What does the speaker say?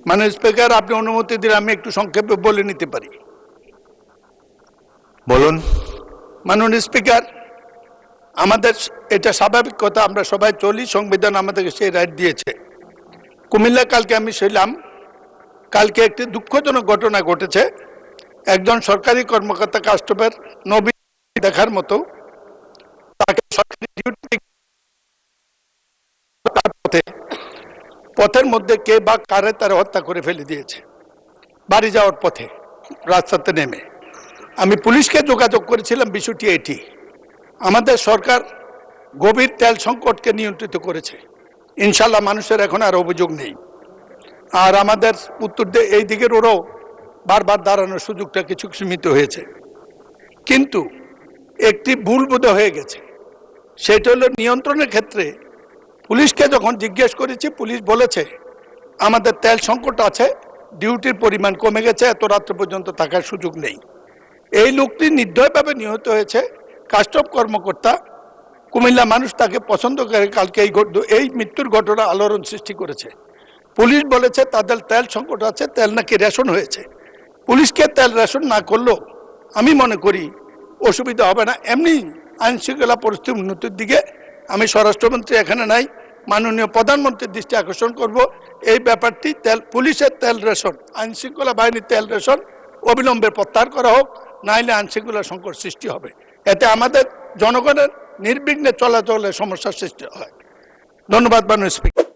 মাননীয় স্পিকার, আপনি অনুমতি দিলে আমি একটু সংক্ষেপে বলে নিতে পারি। বলুন। মাননীয় স্পিকার, আমাদের এটা স্বাভাবিক কথা, আমরা সবাই চলি, সংবিধান আমাদেরকে সেই রাইট দিয়েছে। কুমিল্লা কালকে আমি ছিলাম, কালকে একটি দুঃখজনক ঘটনা ঘটেছে। একজন সরকারি কর্মকর্তা কাস্টমার নবী দেখার মতো তাকে সরকারি ডিউটি পথের মধ্যে কে বা কারে তারা হত্যা করে ফেলে দিয়েছে বাড়ি যাওয়ার পথে রাস্তাতে নেমে। আমি পুলিশকে যোগাযোগ করেছিলাম, বিষয়টি এটি। আমাদের সরকার গভীর তেল সংকটকে নিয়ন্ত্রিত করেছে, ইনশাল্লাহ মানুষের এখন আর অভিযোগ নেই। আর আমাদের উত্তর দিয়ে এই দিকের ওরাও বারবার দাঁড়ানোর সুযোগটা কিছু সীমিত হয়েছে, কিন্তু একটি ভুল বোধ হয়ে গেছে। সেটা হলো নিয়ন্ত্রণের ক্ষেত্রে পুলিশকে যখন জিজ্ঞেস করেছি, পুলিশ বলেছে আমাদের তেল সংকট আছে, ডিউটির পরিমাণ কমে গেছে, এত রাত্র পর্যন্ত থাকার সুযোগ নেই। এই লোকটি নির্দয়ভাবে নিহত হয়েছে, কাস্টম কর্মকর্তা। কুমিল্লা মানুষ তাকে পছন্দ করে। কালকে এই মৃত্যুর ঘটনা আলোড়ন সৃষ্টি করেছে। পুলিশ বলেছে তাদের তেল সংকট আছে, তেল নাকি রেশন হয়েছে। পুলিশকে তেল রেশন না করলেও আমি মনে করি অসুবিধা হবে না। এমনি আইনশৃঙ্খলা পরিস্থিতির উন্নতির দিকে আমি স্বরাষ্ট্রমন্ত্রী এখানে নাই, মাননীয় প্রধানমন্ত্রীর দৃষ্টি আকর্ষণ করব। এই ব্যাপারটি পুলিশের তেল রেশন, আইনশৃঙ্খলা বাহিনীর তেল রেশন অবিলম্বে প্রত্যাহার করা হোক, নাইলে আইনশৃঙ্খলা সংকট সৃষ্টি হবে। এতে আমাদের জনগণের নির্বিঘ্নে চলাচলের সমস্যার সৃষ্টি হয়। ধন্যবাদ মাননীয় স্পিকার।